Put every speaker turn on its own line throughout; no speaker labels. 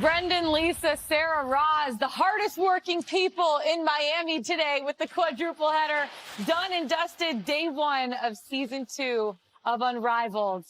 Brendan, Lisa, Sarah, Roz, the hardest working people in Miami today with the quadruple header. Done and dusted, day one of season 2 of Unrivaled.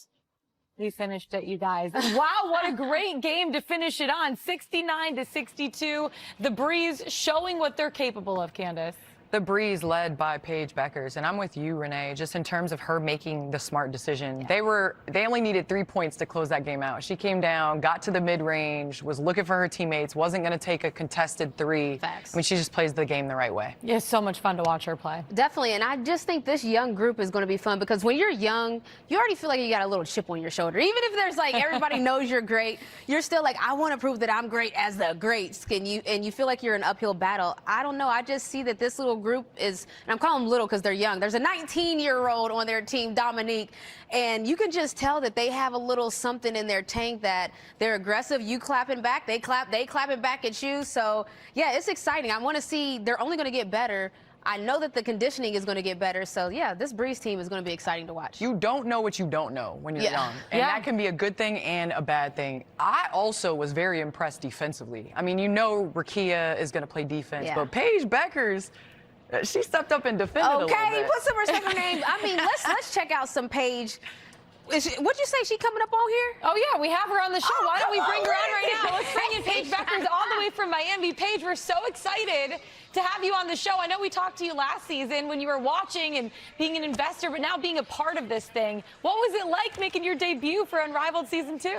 We finished it, you guys. Wow, what a great game to finish it on. 69-62. The Breeze showing what they're capable of, Candace.
The Breeze led by Paige Bueckers, and I'm with you, Renee, just in terms of her making the smart decision.
Yeah.
They only needed 3 points to close that game out. She came down, got to the mid-range, was looking for her teammates, wasn't going to take a contested 3.
Facts.
I mean, she just plays the game the right way.
Yeah, it's so much fun to watch her play.
Definitely, and I just think this young group is going to be fun because when you're young, you already feel like you got a little chip on your shoulder. Even if there's like everybody knows you're great, you're still like, I want to prove that I'm great as the greats. And you feel like you're in an uphill battle. I don't know. I just see that this little group is, and I'm calling them little because they're young. There's a 19-year-old on their team, Dominique, and you can just tell that they have a little something in their tank that they're aggressive. You clapping back, they clapping back at you. So yeah, it's exciting. I want to see. They're only going to get better. I know that the conditioning is going to get better. So yeah, this Breeze team is going to be exciting to watch.
You don't know what you don't know when you're young. And that can be a good thing and a bad thing. I also was very impressed defensively. I mean, you know Rakia is going to play defense, but Paige Bueckers, she stepped up and defended a little bit.
Put some respect on her name. I mean, let's check out some Paige. What'd you say? She coming up on here?
Oh, yeah, we have her on the show. Why don't we bring her on right now? Let's bring in Paige Bueckers all the way from Miami. Paige, we're so excited to have you on the show. I know we talked to you last season when you were watching and being an investor, but now being a part of this thing. What was it like making your debut for Unrivaled Season 2?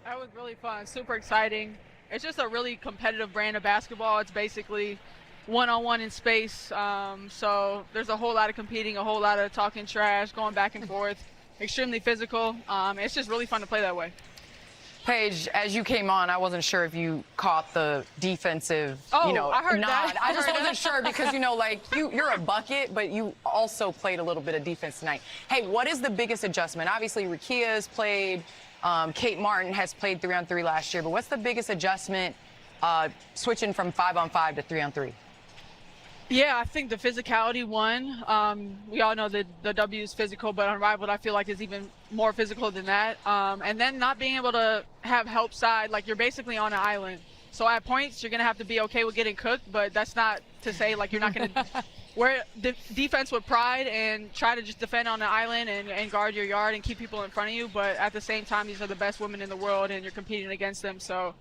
That was really fun, super exciting. It's just a really competitive brand of basketball. It's basically one-on-one in space. So there's a whole lot of competing, a whole lot of talking trash, going back and forth. Extremely physical. It's just really fun to play that way.
Paige, as you came on, I wasn't sure if you caught the defensive,
I heard
nod.
that.
I just wasn't sure because, like, you're a bucket, but you also played a little bit of defense tonight. Hey, what is the biggest adjustment? Obviously, Rakia has played. Kate Martin has played 3-on-3 last year, but what's the biggest adjustment switching from 5-on-5 to 3-on-3?
Yeah, I think the physicality won. We all know that the W is physical, but Unrivaled I feel like is even more physical than that. And then not being able to have help side, like you're basically on an island. So at points, you're going to have to be okay with getting cooked, but that's not to say like you're not going to wear defense with pride and try to just defend on the island and guard your yard and keep people in front of you. But at the same time, these are the best women in the world and you're competing against them. So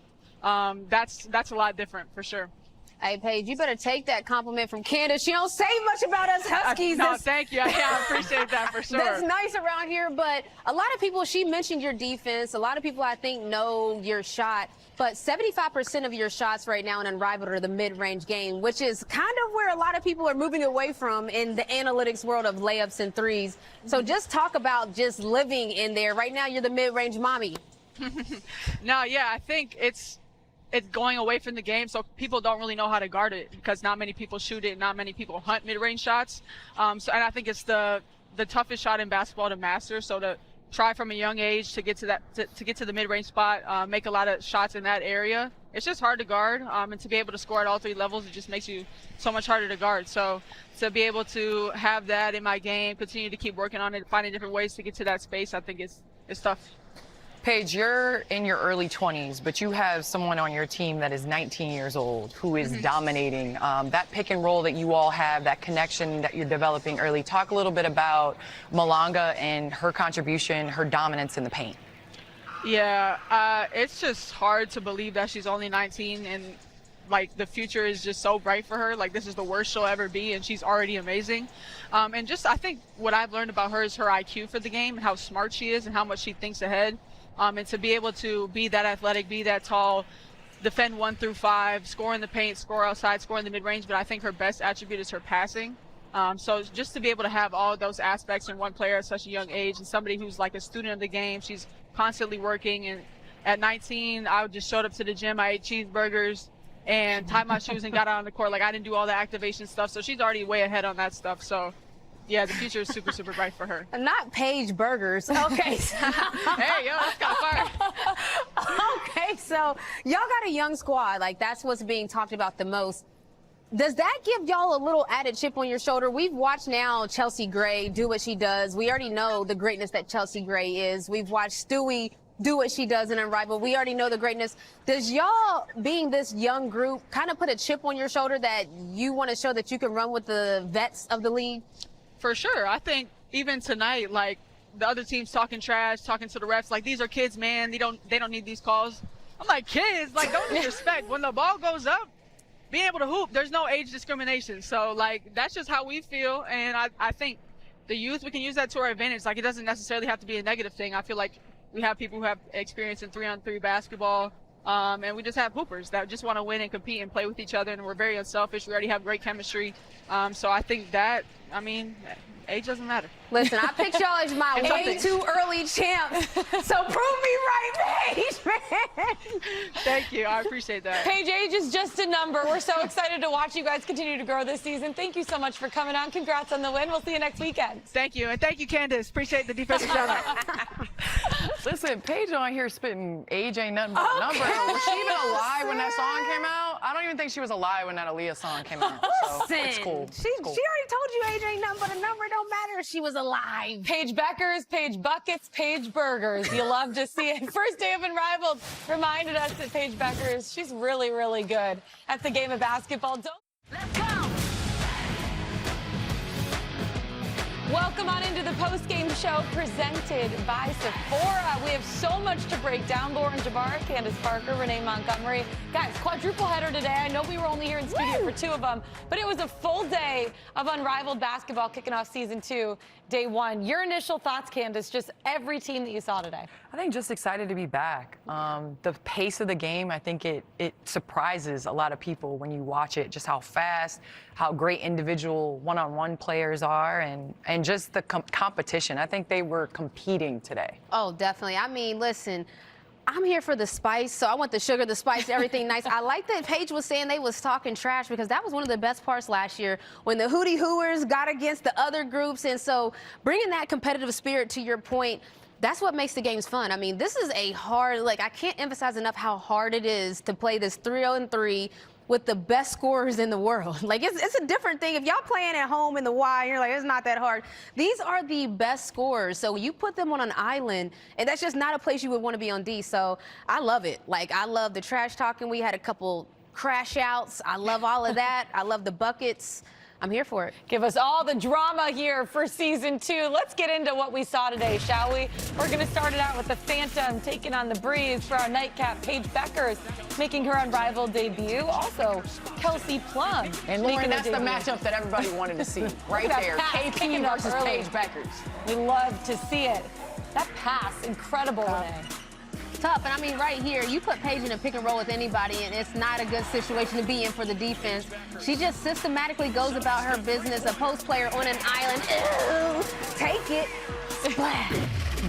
that's a lot different for sure.
Hey, Paige, you better take that compliment from Candace. She don't say much about us Huskies.
No, thank you. I appreciate that for sure.
That's nice around here, but a lot of people, she mentioned your defense. A lot of people, I think, know your shot, but 75% of your shots right now in Unrivaled are the mid-range game, which is kind of where a lot of people are moving away from in the analytics world of layups and threes. So just talk about just living in there. Right now, you're the mid-range mommy.
No, yeah, I think it's going away from the game, so people don't really know how to guard it because not many people shoot it, not many people hunt mid-range shots. And I think it's the toughest shot in basketball to master. So to try from a young age to get to that, to get to the mid-range spot, make a lot of shots in that area. It's just hard to guard, and to be able to score at all 3 levels, it just makes you so much harder to guard. So to be able to have that in my game, continue to keep working on it, finding different ways to get to that space, I think it's tough.
Paige, you're in your early 20s, but you have someone on your team that is 19 years old who is dominating. That pick and roll that you all have, that connection that you're developing early. Talk a little bit about Malanga and her contribution, her dominance in the paint.
Yeah, it's just hard to believe that she's only 19 and like the future is just so bright for her. Like this is the worst she'll ever be and she's already amazing. And just I think what I've learned about her is her IQ for the game and how smart she is and how much she thinks ahead. And to be able to be that athletic, be that tall, defend 1 through 5, score in the paint, score outside, score in the mid-range, but I think her best attribute is her passing. So just to be able to have all of those aspects in one player at such a young age and somebody who's like a student of the game, she's constantly working. And at 19, I just showed up to the gym, I ate cheeseburgers and tied my shoes and got out on the court. Like I didn't do all the activation stuff, so she's already way ahead on that stuff. So yeah, the future is super, super bright for her.
Not Paige Bueckers. Okay.
Hey, yo, that's got fire.
Okay, so y'all got a young squad. Like, that's what's being talked about the most. Does that give y'all a little added chip on your shoulder? We've watched now Chelsea Gray do what she does. We already know the greatness that Chelsea Gray is. We've watched Stewie do what she does in Unrivaled. We already know the greatness. Does y'all, being this young group, kind of put a chip on your shoulder that you want to show that you can run with the vets of the league?
For sure. I think even tonight, like, the other team's talking trash, talking to the refs, like, these are kids, man. They don't need these calls. I'm like, kids, like, don't disrespect. When the ball goes up, being able to hoop, there's no age discrimination. So, like, that's just how we feel. And I think the youth, we can use that to our advantage. Like, it doesn't necessarily have to be a negative thing. I feel like we have people who have experience in 3-on-3 basketball. And we just have hoopers that just want to win and compete and play with each other. And we're very unselfish. We already have great chemistry. So I think that, I mean, age doesn't matter.
Listen, I picked y'all as my way too early champs. So prove me right, Paige, man.
Thank you. I appreciate that.
Paige, age is just a number. We're so excited to watch you guys continue to grow this season. Thank you so much for coming on. Congrats on the win. We'll see you next weekend.
Thank you. And thank you, Candace. Appreciate the defensive shout out.
Listen, Paige on here spitting age ain't nothing but a number. Was she even alive when that song came out? I don't even think she was alive when that Aaliyah song came out. So it's cool.
She already told you age ain't nothing but a number. It don't matter if she was alive.
Paige Bueckers, Paige Buckets, Paige Burgers. You love to see it. First day of Unrivaled reminded us that Paige Bueckers, she's really, really good at the game of basketball. Let's go! Welcome on into the post-game show presented by Sephora. We have so much to break down. Lauren Jbara, Candace Parker, Renee Montgomery. Guys, quadruple header today. I know we were only here in studio for 2 of them, but it was a full day of Unrivaled Basketball kicking off season 2, day 1. Your initial thoughts, Candace, just every team that you saw today.
I think just excited to be back. The pace of the game, I think it surprises a lot of people when you watch it, just how fast, how great individual one-on-one players are, and just the competition. I think they were competing today.
Oh, definitely. I mean, listen, I'm here for the spice, so I want the sugar, the spice, everything nice. I like that Paige was saying they was talking trash, because that was one of the best parts last year when the Hootie Hooers got against the other groups. And so bringing that competitive spirit, to your point, that's what makes the games fun. I mean, this is a hard, like, I can't emphasize enough how hard it is to play this 3-on-3 with the best scorers in the world. Like, it's a different thing. If y'all playing at home in the Y, you're like, it's not that hard. These are the best scorers. So you put them on an island, and that's just not a place you would want to be on D. So I love it. Like, I love the trash talking. We had a couple crash outs. I love all of that. I love the buckets. I'm here for it.
Give us all the drama here for season 2. Let's get into what we saw today, shall we? We're going to start it out with the Phantom taking on the Breeze for our nightcap. Paige Bueckers making her Unrivaled debut. Also, Kelsey Plum.
And Lauren, that's the matchup that everybody wanted to see right there. KP versus Paige Bueckers.
We love to see it. That pass, incredible, Renee.
Tough. And I mean, right here, you put Paige in a pick and roll with anybody, and it's not a good situation to be in for the defense. She just systematically goes about her business. A post player on an island. Ew, take it. Splash.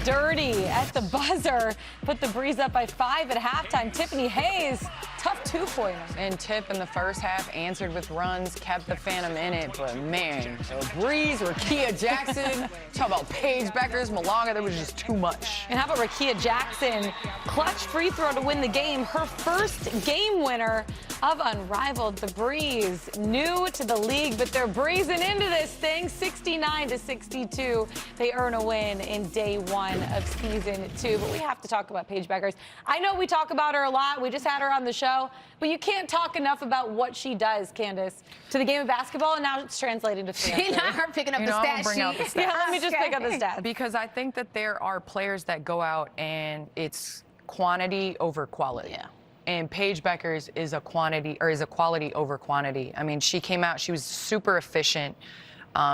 Dirty at the buzzer. Put the Breeze up by 5 at halftime. Tiffany Hayes, tough 2-pointer.
And Tip in the first half answered with runs, kept the Phantom in it. But man, the Breeze, Rakia Jackson, talk about Paige Bueckers, Malonga, there was just too much.
And how about Rakia Jackson? Clutch free throw to win the game. Her first game winner of Unrivaled. The Breeze, new to the league, but they're breezing into this thing. 69-62. They earn a win in day 1 of season 2. But we have to talk about Paige Bueckers. I know we talk about her a lot. We just had her on the show. But you can't talk enough about what she does, Candace, to the game of basketball, and now it's translating to fantasy.
She's not her picking up the stat sheet.
Yeah, let me just pick up the stats.
Because I think that there are players that go out and it's quantity over quality.
Yeah.
And Paige Bueckers is a quality over quantity. I mean, she came out, she was super efficient.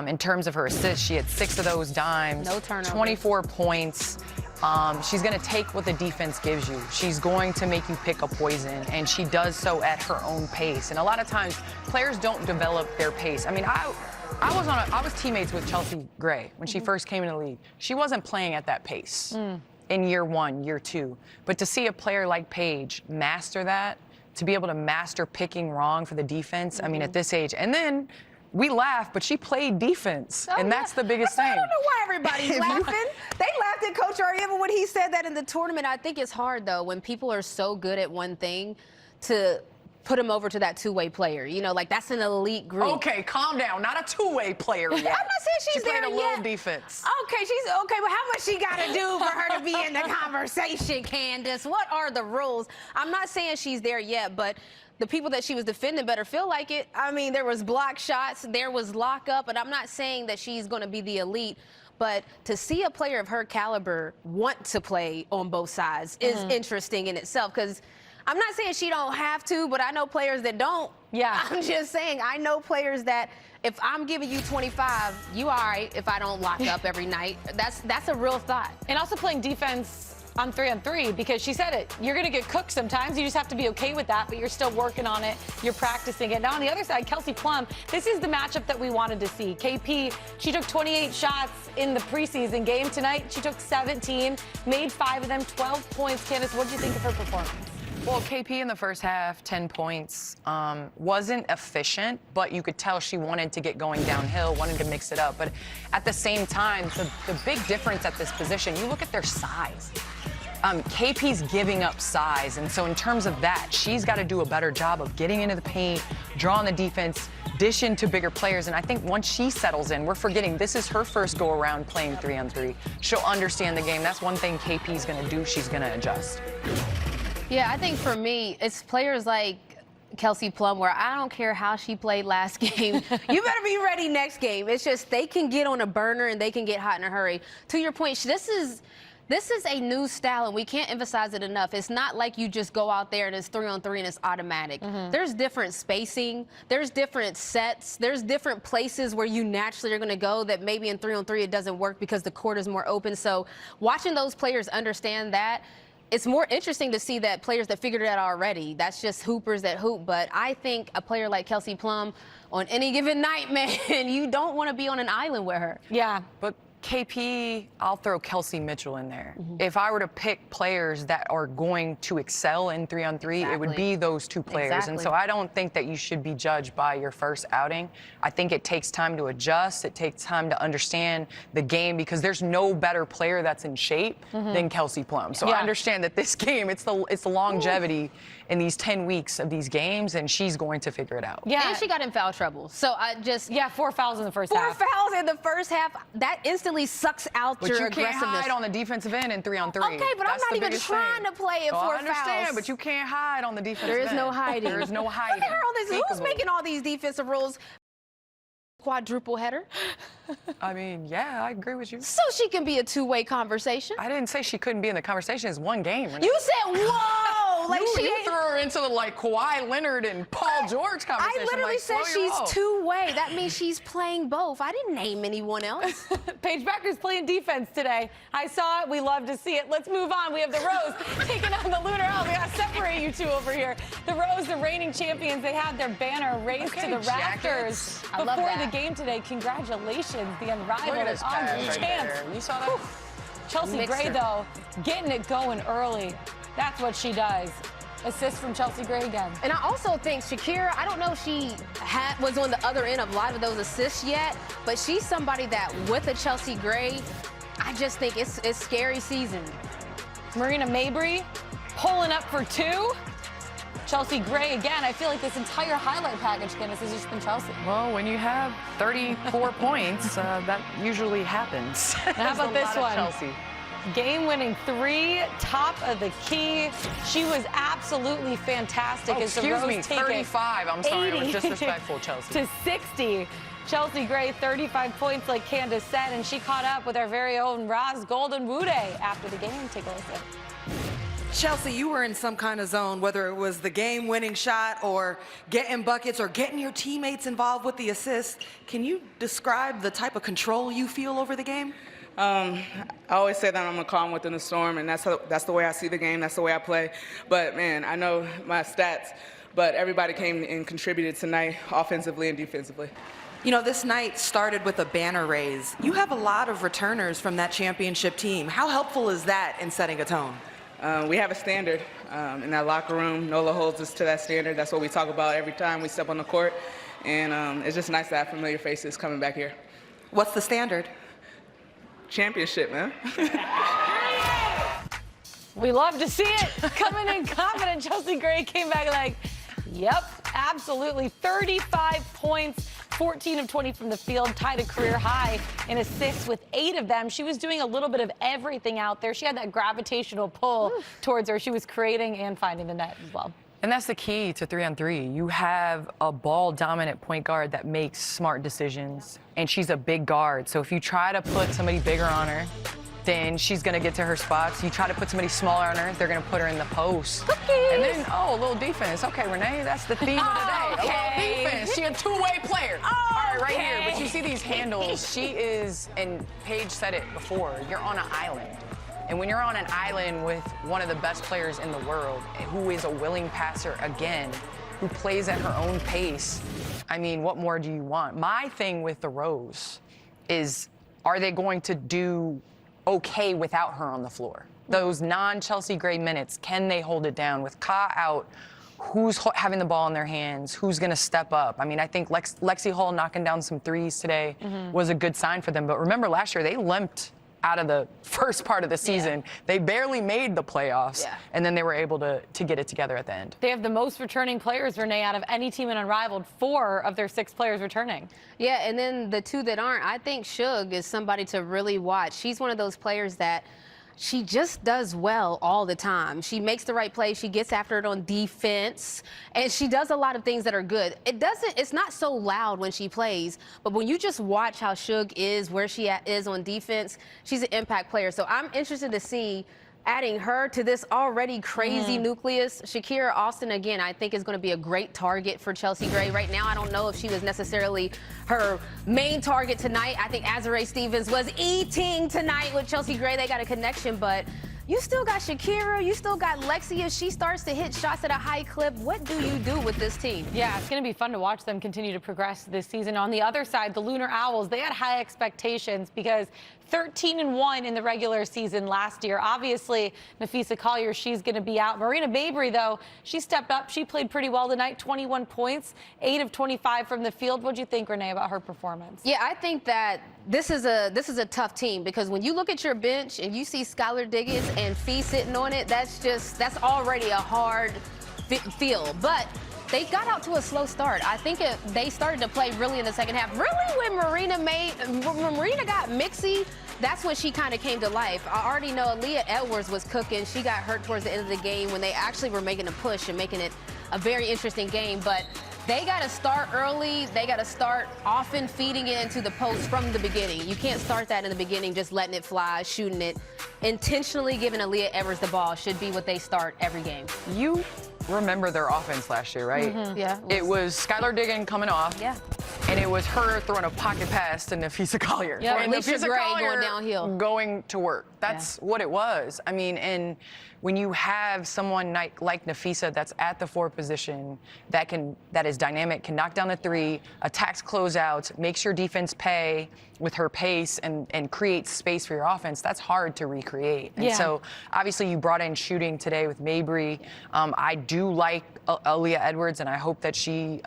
In terms of her assists, she had 6 of those dimes.
No turnovers.
24 points. She's going to take what the defense gives you. She's going to make you pick a poison, and she does so at her own pace. And a lot of times, players don't develop their pace. I mean, I was teammates with Chelsea Gray when she first came in the league. She wasn't playing at that pace in year 1, year 2. But to see a player like Paige master that, to be able to master picking wrong for the defense, I mean, at this age, and then we laugh, but she played defense, and that's the biggest thing.
I don't know why everybody's laughing. They laughed at Coach Arieva when he said that in the tournament. I think it's hard, though, when people are so good at one thing to put him over to that two-way player. You know, like that's an elite group.
Okay, calm down. Not a two-way player yet.
I'm not saying she's there
played a
yet.
little defense.
Okay, she's okay, but how much she got to do for her to be in the conversation, Candace? What are the rules? I'm not saying she's there yet, but the people that she was defending better feel like it. I mean, there was block shots, there was lockup, and I'm not saying that she's going to be the elite. But to see a player of her caliber want to play on both sides is interesting in itself, because I'm not saying she don't have to, but I know players that don't.
Yeah.
I'm just saying I know players that if I'm giving you 25, you all right if I don't lock up every night. That's a real thought.
And also playing defense on 3-on-3, because she said it. You're going to get cooked sometimes. You just have to be okay with that, but you're still working on it. You're practicing it. Now, on the other side, Kelsey Plum, this is the matchup that we wanted to see. KP, she took 28 shots in the preseason game. Tonight, she took 17, made 5 of them, 12 points. Candace, what did you think of her performance?
Well, KP in the first half, 10 points, wasn't efficient, but you could tell she wanted to get going downhill, wanted to mix it up. But at the same time, the big difference at this position, you look at their size. KP's giving up size, and so in terms of that, she's got to do a better job of getting into the paint, drawing the defense, dishing to bigger players, and I think once she settles in, we're forgetting this is her first go-around playing 3-on-3. She'll understand the game. That's one thing KP's going to do. She's going to adjust.
Yeah, I think for me, it's players like Kelsey Plum, where I don't care how she played last game. You better be ready next game. It's just they can get on a burner and they can get hot in a hurry. To your point, this is a new style, and we can't emphasize it enough. It's not like you just go out there and it's 3-on-3 and it's automatic. There's different spacing. There's different sets. There's different places where you naturally are going to go that maybe in 3-on-3 it doesn't work because the court is more open. So watching those players understand that, it's more interesting to see that players that figured it out already. That's just hoopers that hoop. But I think a player like Kelsey Plum, on any given night, man, you don't want to be on an island with her.
Yeah.
But KP, I'll throw Kelsey Mitchell in there. If I were to pick players that are going to excel in 3-on-3, it would be those two players. And so I don't think that you should be judged by your first outing. I think it takes time to adjust. It takes time to understand the game, because there's no better player that's in shape than Kelsey Plum. So I understand that this game, it's the longevity in these 10 weeks of these games, and she's going to figure it out.
Yeah. And she got in foul trouble. So I just...
Yeah, 4 fouls in the first half.
4 fouls in the first half. That instantly sucks out
But
your
you
aggressiveness.
can't hide on the defensive end in 3-on-3.
Okay, but I'm not even trying to play at 4 fouls.
I understand, but you can't hide on the defensive end.
There is no hiding.
There is no hiding.
Look at her on this. Who's making all these defensive rules? Quadruple header.
I mean, yeah, I agree with you.
So she can be a two-way conversation.
I didn't say she couldn't be in the conversation. It's one game. Renee.
You said, whoa! Like
you threw her into the Kawhi Leonard and Paul George conversation.
I literally said she's two-way. That means she's playing both. I didn't name anyone else.
Paige Bueckers playing defense today. I saw it. We love to see it. Let's move on. We have the Rose taking on the Lunar Owls. We got to separate you two over here. The Rose, the reigning champions, they had their banner raised to the rafters before the game today. Congratulations, the Unrivaled champs.
You saw that?
Chelsea Gray, though, getting it going early. That's what she does. Assist from Chelsea Gray again.
And I also think Shakira, I don't know if she was on the other end of a lot of those assists yet, but she's somebody that with a Chelsea Gray, I just think it's scary season.
Marina Mabry pulling up for 2. Chelsea Gray again. I feel like this entire highlight package, Candace, has just been Chelsea.
Well, when you have 34 points, that usually happens.
Now, how about this one?
Chelsea.
Game-winning 3, top of the key. She was absolutely fantastic. As the Rose take
35. I'm sorry, it was disrespectful, Chelsea.
To 60. Chelsea Gray, 35 points, like Candace said, and she caught up with our very own Roz Golden Wude after the game. Take a listen.
Chelsea, you were in some kind of zone, whether it was the game-winning shot or getting buckets or getting your teammates involved with the assist. Can you describe the type of control you feel over the game?
I always say that I'm a calm within the storm, and that's the way I see the game. That's the way I play. But, man, I know my stats, but everybody came and contributed tonight, offensively and defensively.
You know, this night started with a banner raise. You have a lot of returners from that championship team. How helpful is that in setting a tone?
We have a standard in that locker room. Nola holds us to that standard. That's what we talk about every time we step on the court. And it's just nice to have familiar faces coming back here.
What's the standard?
Championship, man.
We love to see it. Coming in confident, Chelsea Gray came back like, Yep, absolutely. 35 points, 14 of 20 from the field, tied a career high in assists with 8 of them. She was doing a little bit of everything out there. She had that gravitational pull towards her. She was creating and finding the net as well.
And that's the key to 3-on-3. You have a ball-dominant point guard that makes smart decisions, and she's a big guard. So if you try to put somebody bigger on her, then she's going to get to her spots. You try to put somebody smaller on her, they're going to put her in the post. And then, a little defense. Okay, Renee, that's the theme of the day. A little defense. She's a two-way player. All right, right here. But you see these handles. She is, and Paige said it before, you're on an island. And when you're on an island with one of the best players in the world, who is a willing passer again, who plays at her own pace, I mean, what more do you want? My thing with the Rose is, are they going to do okay without her on the floor? Those non-Chelsea Gray minutes, can they hold it down? With Ka out, who's having the ball in their hands? Who's going to step up? I mean, I think Lexi Hall knocking down some threes today was a good sign for them. But remember, last year they limped out of the first part of the season. Yeah. They barely made the playoffs, and then they were able to get it together at the end.
They have the most returning players, Renee, out of any team in Unrivaled. 4 of their 6 players returning.
Yeah, and then the 2 that aren't, I think Shug is somebody to really watch. She's one of those players that she just does well all the time. She makes the right play. She gets after it on defense, and she does a lot of things that are good. It's not so loud when she plays, but when you just watch how Shug is, where she is on defense, she's an impact player. So I'm interested to see adding her to this already crazy nucleus. Shakira Austin, again, I think is going to be a great target for Chelsea Gray. Right now, I don't know if she was necessarily her main target tonight. I think Azurá Stevens was eating tonight with Chelsea Gray. They got a connection, but you still got Shakira, you still got Lexi. If she starts to hit shots at a high clip, what do you do with this team?
Yeah, it's going to be fun to watch them continue to progress this season. On the other side, the Lunar Owls, they had high expectations because 13-1 in the regular season last year. Obviously, Napheesa Collier, she's going to be out. Marina Mabry, though, she stepped up. She played pretty well tonight, 21 points, 8 of 25 from the field. What do you think, Renee, about her performance?
Yeah, I think that this is a tough team because when you look at your bench and you see Skylar Diggins and Fee sitting on it, that's already a hard field. But they got out to a slow start. I think they started to play really in the second half. Really, when Marina got mixy, that's when she kind of came to life. I already know Aaliyah Edwards was cooking. She got hurt towards the end of the game when they actually were making a push and making it a very interesting game. But they got to start early. They got to start often feeding it into the post from the beginning. You can't start that in the beginning, just letting it fly, shooting it. Intentionally giving Aaliyah Edwards the ball should be what they start every game.
You remember their offense last year, right?
Yeah.
It was Skylar Diggins coming off.
Yeah.
And it was her throwing a pocket pass to Napheesa Collier.
Yeah,
and
Alicia
Napheesa
Gray
Collier
going downhill.
Going to work. That's what it was. I mean, and when you have someone like Napheesa that's at the 4 position, that is dynamic, can knock down the 3, attacks closeouts, makes your defense pay with her pace and creates space for your offense, that's hard to recreate. And so obviously you brought in shooting today with Mabry. I do like Aaliyah Edwards, and I hope that she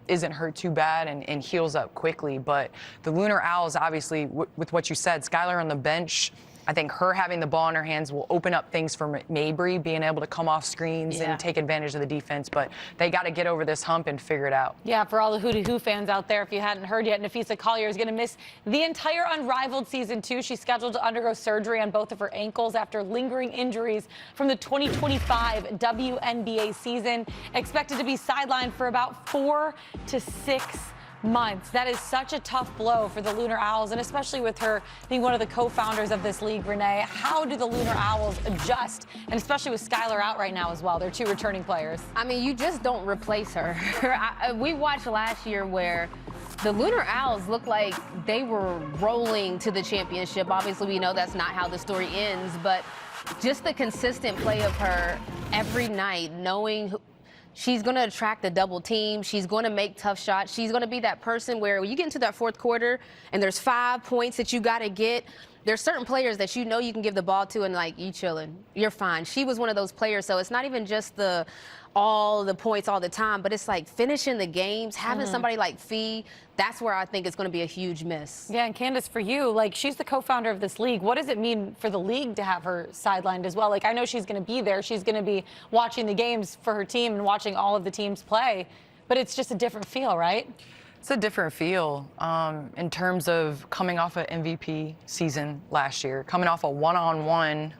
isn't hurt too bad and heals up quickly. But the Lunar Owls, obviously, with what you said, Skylar on the bench, I think her having the ball in her hands will open up things for Mabry, being able to come off screens and take advantage of the defense. But they got to get over this hump and figure it out.
Yeah, for all the Hootie Who fans out there, if you hadn't heard yet, Napheesa Collier is going to miss the entire Unrivaled season 2. She's scheduled to undergo surgery on both of her ankles after lingering injuries from the 2025 WNBA season. Expected to be sidelined for about 4 to 6 months. That is such a tough blow for the Lunar Owls, and especially with her being one of the co-founders of this league, Renee. How do the Lunar Owls adjust, and especially with Skylar out right now as well? They're 2 returning players.
I mean, you just don't replace her. We watched last year where the Lunar Owls looked like they were rolling to the championship. Obviously, we know that's not how the story ends, but just the consistent play of her every night, knowing she's going to attract the double team. She's going to make tough shots. She's going to be that person where when you get into that 4th quarter and there's 5 points that you got to get, there's certain players that you know you can give the ball to and, like, you chilling. You're fine. She was one of those players. So it's not even just the all the points all the time, but it's like finishing the games, having somebody like Fee, that's where I think it's going to be a huge miss.
Yeah, and Candace, for you, like, she's the co-founder of this league. What does it mean for the league to have her sidelined as well? Like, I know she's going to be there. She's going to be watching the games for her team and watching all of the teams play, but it's just a different feel, right?
It's a different feel in terms of coming off an MVP season last year, coming off a one-on-one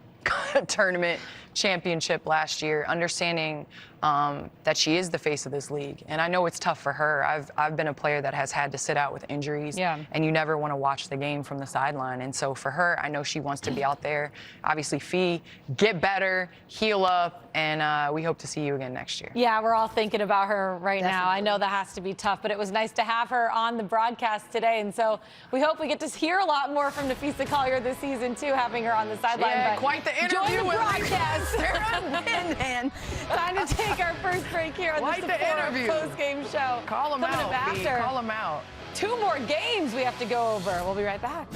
tournament championship last year, understanding that she is the face of this league. And I know it's tough for her. I've been a player that has had to sit out with injuries, and you never want to watch the game from the sideline. And so for her, I know she wants to be out there. Obviously, Fee, get better, heal up, and we hope to see you again next year.
Yeah, we're all thinking about her right now. I
Definitely.
know that has to be tough, but it was nice to have her on the broadcast today. And so we hope we get to hear a lot more from Nafisa Collier this season, too, having her on the sideline.
Yeah,
But
quite the interview
join the
with
broadcast.
man.
Time to take our first break here on
Quite
the
the
Sephora
interview.
Post-game show.
Call them
Coming up
out, B.
after.
Call them out.
2 more games we have to go over. We'll be right back.